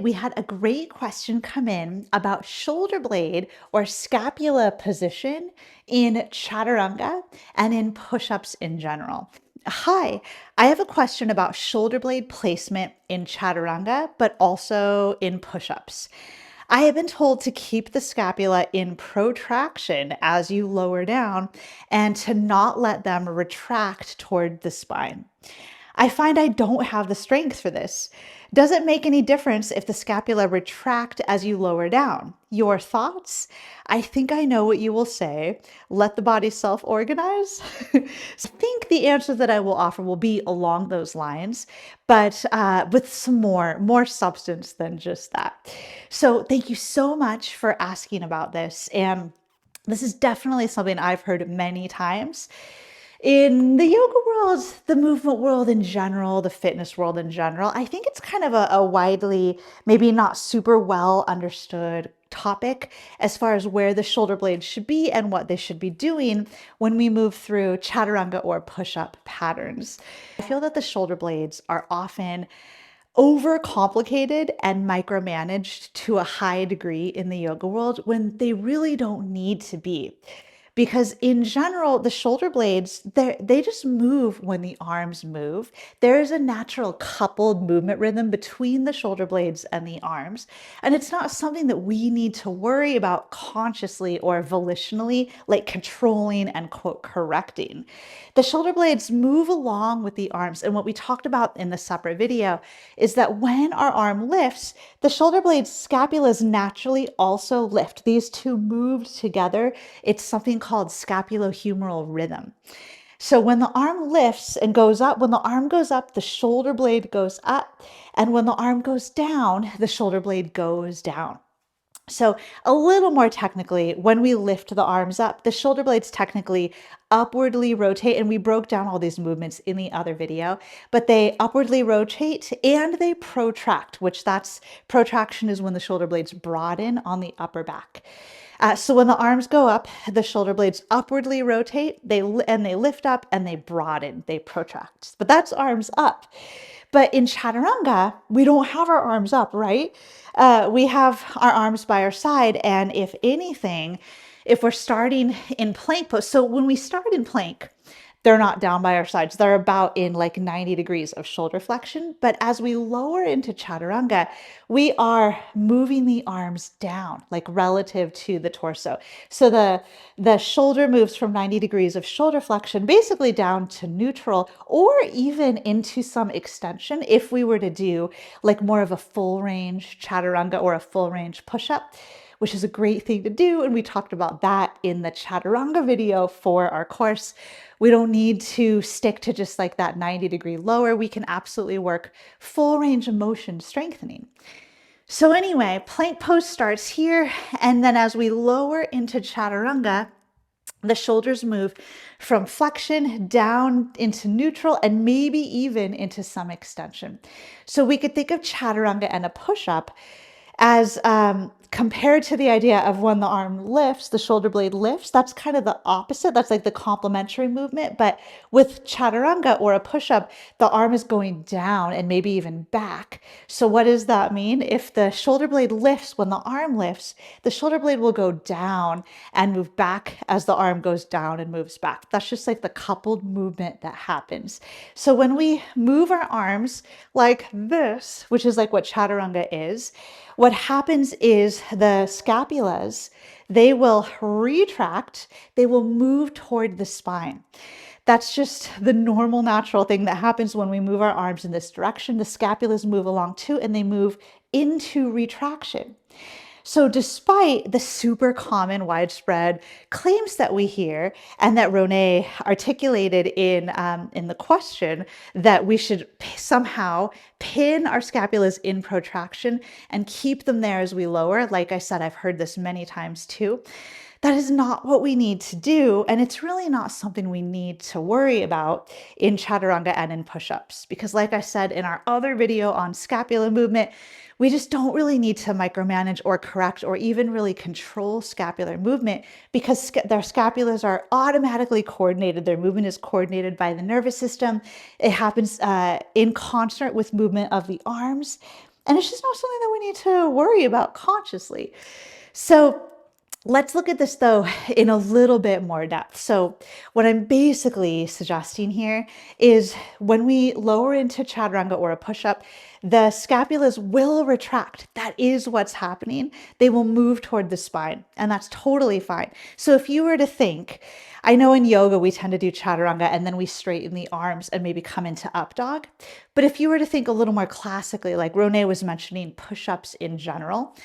We had a great question come in about shoulder blade or scapula position in chaturanga and in push-ups in general. Hi, I have a question about shoulder blade placement in chaturanga, but also in push-ups. I have been told to keep the scapula in protraction as you lower down and to not let them retract toward the spine. I find I don't have the strength for this. Does it make any difference if the scapula retract as you lower down? Your thoughts? I think I know what you will say. Let the body self-organize. So I think the answer that I will offer will be along those lines, but with some more substance than just that. So thank you so much for asking about this. And this is definitely something I've heard many times in the yoga world, the movement world in general, the fitness world in general. I think it's kind of a widely, maybe not super well understood topic as far as where the shoulder blades should be and what they should be doing when we move through chaturanga or push-up patterns. I feel that the shoulder blades are often overcomplicated and micromanaged to a high degree in the yoga world when they really don't need to be. Because in general, the shoulder blades, they just move when the arms move. There is a natural coupled movement rhythm between the shoulder blades and the arms. And it's not something that we need to worry about consciously or volitionally, like controlling and quote correcting. The shoulder blades move along with the arms. And what we talked about in the separate video is that when our arm lifts, the shoulder blades scapulas naturally also lift. These two moved together. It's something called scapulohumeral rhythm. So when the arm lifts and goes up, when the arm goes up, the shoulder blade goes up. And when the arm goes down, the shoulder blade goes down. So a little more technically, when we lift the arms up, the shoulder blades technically upwardly rotate, and we broke down all these movements in the other video, but they upwardly rotate and they protract, which that's protraction is when the shoulder blades broaden on the upper back. So when the arms go up, the shoulder blades upwardly rotate, they lift up and they broaden, they protract. But that's arms up. But in chaturanga, we don't have our arms up, right? We have our arms by our side. And if anything, if we're starting in plank pose, so when we start in plank, they're not down by our sides. They're about in like 90 degrees of shoulder flexion. But as we lower into chaturanga, we are moving the arms down, like relative to the torso. So the shoulder moves from 90 degrees of shoulder flexion basically down to neutral, or even into some extension if we were to do like more of a full range chaturanga or a full range push-up, which is a great thing to do. And we talked about that in the chaturanga video for our course. We don't need to stick to just like that 90-degree lower. We can absolutely work full range of motion strengthening. So anyway, plank pose starts here. And then as we lower into chaturanga, the shoulders move from flexion down into neutral and maybe even into some extension. So we could think of chaturanga and a push-up as compared to the idea of when the arm lifts, the shoulder blade lifts, that's kind of the opposite. That's like the complementary movement. But with chaturanga or a push-up, the arm is going down and maybe even back. So what does that mean? If the shoulder blade lifts when the arm lifts, the shoulder blade will go down and move back as the arm goes down and moves back. That's just like the coupled movement that happens. So when we move our arms like this, which is like what chaturanga is, what happens is the scapulas, they will retract, they will move toward the spine. That's just the normal, natural thing that happens when we move our arms in this direction. The scapulas move along too, and they move into retraction. So despite the super common widespread claims that we hear and that Renee articulated in the question that we should somehow pin our scapulas in protraction and keep them there as we lower, like I said, I've heard this many times too. That is not what we need to do. And it's really not something we need to worry about in chaturanga and in push-ups. Because like I said in our other video on scapula movement, we just don't really need to micromanage or correct or even really control scapular movement because their scapulas are automatically coordinated. Their movement is coordinated by the nervous system. It happens in concert with movement of the arms. And it's just not something that we need to worry about consciously. So let's look at this though in a little bit more depth. So what I'm basically suggesting here is when we lower into chaturanga or a push-up, the scapulas will retract. That is what's happening. They will move toward the spine, and that's totally fine. So if you were to think, I know in yoga we tend to do chaturanga and then we straighten the arms and maybe come into up dog. But if you were to think a little more classically, like Renee was mentioning push-ups in general,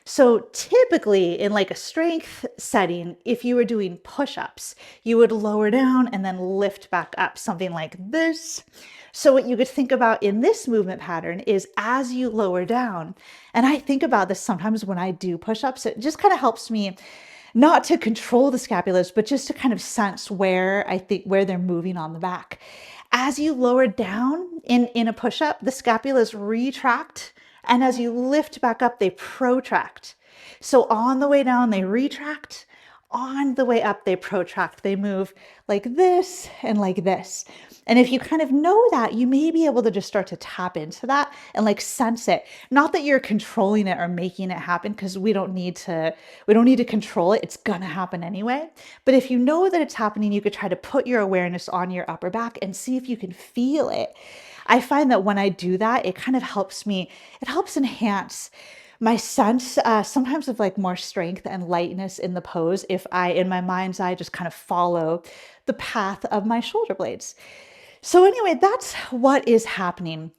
so typically in like a strength setting, if you were doing push-ups, you would lower down and then lift back up, something like this. So what you could think about in this movement pattern is as you lower down, and I think about this sometimes when I do push-ups, it just kind of helps me not to control the scapulas, but just to kind of sense where I think where they're moving on the back. As you lower down in a push-up, the scapulas retract, and as you lift back up, they protract. So on the way down, they retract. On the way up, they protract. They move like this and like this. And if you kind of know that, you may be able to just start to tap into that and like sense it. Not that you're controlling it or making it happen, because we don't need to control it. It's gonna happen anyway. But if you know that it's happening, you could try to put your awareness on your upper back and see if you can feel it. I find that when I do that, it kind of helps me, it helps enhance my sense sometimes of like more strength and lightness in the pose if I, in my mind's eye, just kind of follow the path of my shoulder blades. So anyway, that's what is happening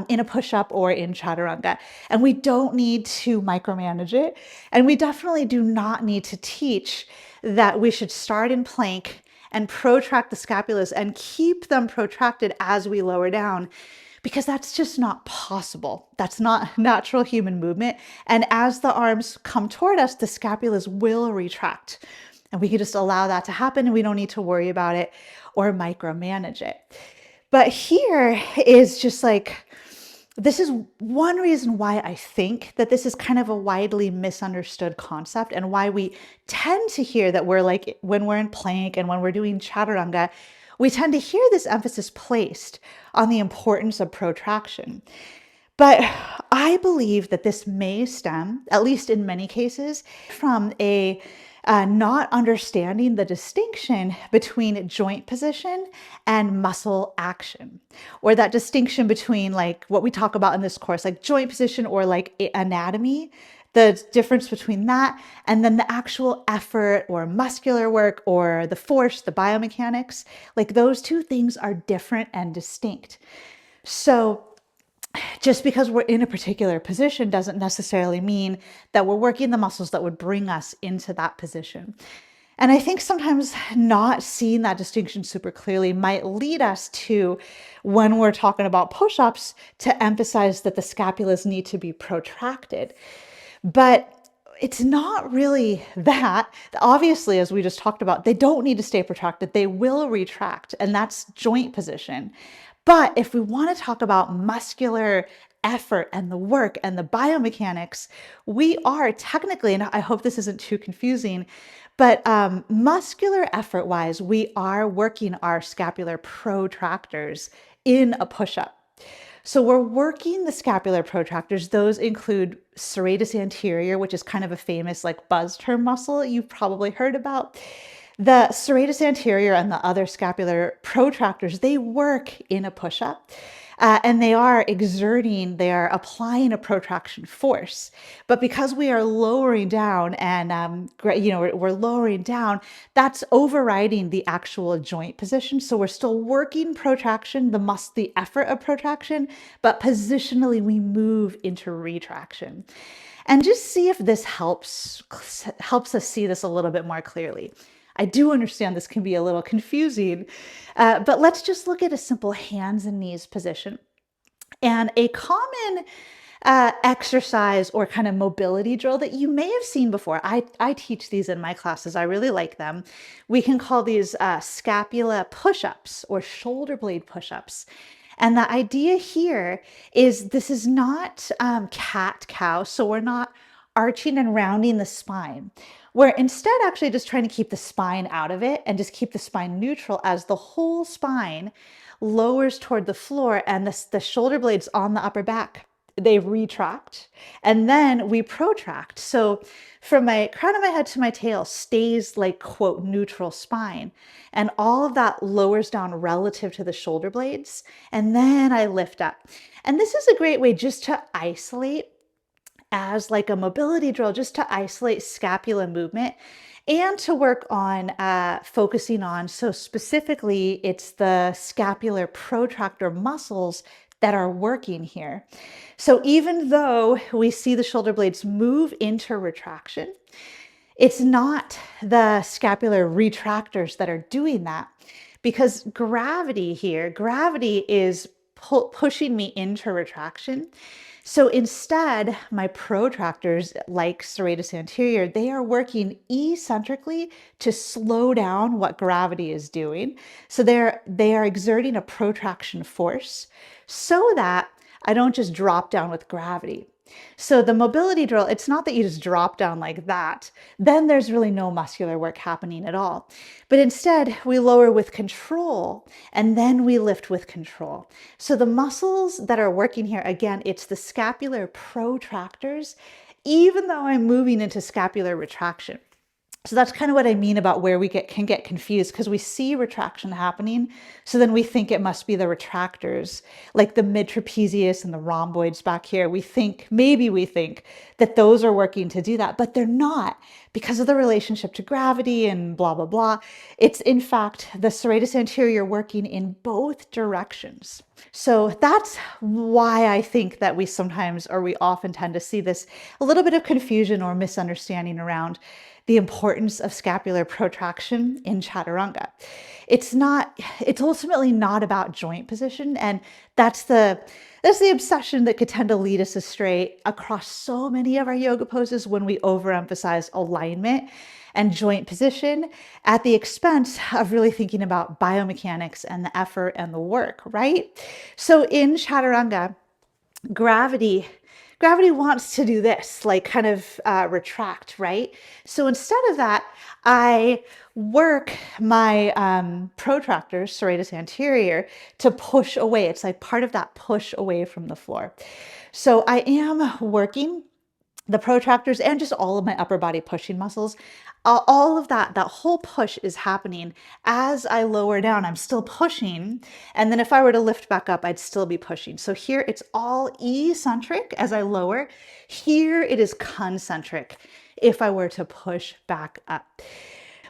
in a push-up or in chaturanga. And we don't need to micromanage it. And we definitely do not need to teach that we should start in plank and protract the scapulas and keep them protracted as we lower down, because that's just not possible. That's not natural human movement. And as the arms come toward us, the scapulas will retract. And we can just allow that to happen, and we don't need to worry about it or micromanage it. But here is just like, this is one reason why I think that this is kind of a widely misunderstood concept, and why we tend to hear that we're like, when we're in plank and when we're doing chaturanga, we tend to hear this emphasis placed on the importance of protraction. But I believe that this may stem, at least in many cases, from a not understanding the distinction between joint position and muscle action, or that distinction between like what we talk about in this course, like joint position or like anatomy, the difference between that and then the actual effort or muscular work or the force, the biomechanics. Like those two things are different and distinct. So just because we're in a particular position doesn't necessarily mean that we're working the muscles that would bring us into that position. And I think sometimes not seeing that distinction super clearly might lead us to, when we're talking about push-ups, to emphasize that the scapulas need to be protracted. But it's not really that. Obviously, as we just talked about, they don't need to stay protracted. They will retract, and that's joint position. But if we want to talk about muscular effort and the work and the biomechanics, we are technically, and I hope this isn't too confusing, but muscular effort wise, we are working our scapular protractors in a push-up. So we're working the scapular protractors. Those include serratus anterior, which is kind of a famous like buzz term muscle you've probably heard about. The serratus anterior and the other scapular protractors, they work in a push-up. And they are applying a protraction force. But because we are lowering down and, we're lowering down, that's overriding the actual joint position. So we're still working protraction, the effort of protraction, but positionally we move into retraction. And just see if this helps us see this a little bit more clearly. I do understand this can be a little confusing, but let's just look at a simple hands and knees position. And a common exercise or kind of mobility drill that you may have seen before. I teach these in my classes. I really like them. We can call these scapula push-ups or shoulder blade push-ups. And the idea here is this is not cat-cow, so we're not arching and rounding the spine. We're instead actually just trying to keep the spine out of it and just keep the spine neutral as the whole spine lowers toward the floor and the shoulder blades on the upper back they retract, and then we protract. So from my crown of my head to my tail stays like, quote, neutral spine. And all of that lowers down relative to the shoulder blades. And then I lift up. And this is a great way just to isolate as like a mobility drill, just to isolate scapula movement and to work on focusing on, so specifically it's the scapular protractor muscles that are working here. So even though we see the shoulder blades move into retraction, it's not the scapular retractors that are doing that, because gravity is pushing me into retraction. So instead, my protractors, like serratus anterior, they are working eccentrically to slow down what gravity is doing. So they are exerting a protraction force so that I don't just drop down with gravity. So the mobility drill, it's not that you just drop down like that. Then there's really no muscular work happening at all. But instead, we lower with control and then we lift with control. So the muscles that are working here, again, it's the scapular protractors, even though I'm moving into scapular retraction. So that's kind of what I mean about where we can get confused, because we see retraction happening. So then we think it must be the retractors, like the mid-trapezius and the rhomboids back here. Maybe we think that those are working to do that, but they're not, because of the relationship to gravity and blah, blah, blah. It's in fact the serratus anterior working in both directions. So that's why I think that we often tend to see this a little bit of confusion or misunderstanding around the importance of scapular protraction in chaturanga. It's ultimately not about joint position. And that's the obsession that could tend to lead us astray across so many of our yoga poses when we overemphasize alignment and joint position at the expense of really thinking about biomechanics and the effort and the work, right? So in chaturanga, gravity wants to do this, like kind of retract, right? So instead of that, I work my protractors, serratus anterior, to push away. It's like part of that push away from the floor. So I am working the protractors and just all of my upper body pushing muscles. All of that whole push is happening as I lower down. I'm still pushing. And then if I were to lift back up, I'd still be pushing. So here it's all eccentric as I lower. Here it is concentric if I were to push back up.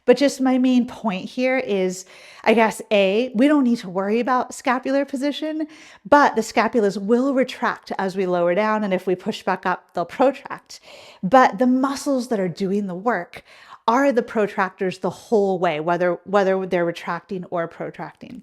But just my main point here is, I guess, we don't need to worry about scapular position, but the scapulas will retract as we lower down. And if we push back up, they'll protract. But the muscles that are doing the work are the protractors the whole way, whether they're retracting or protracting.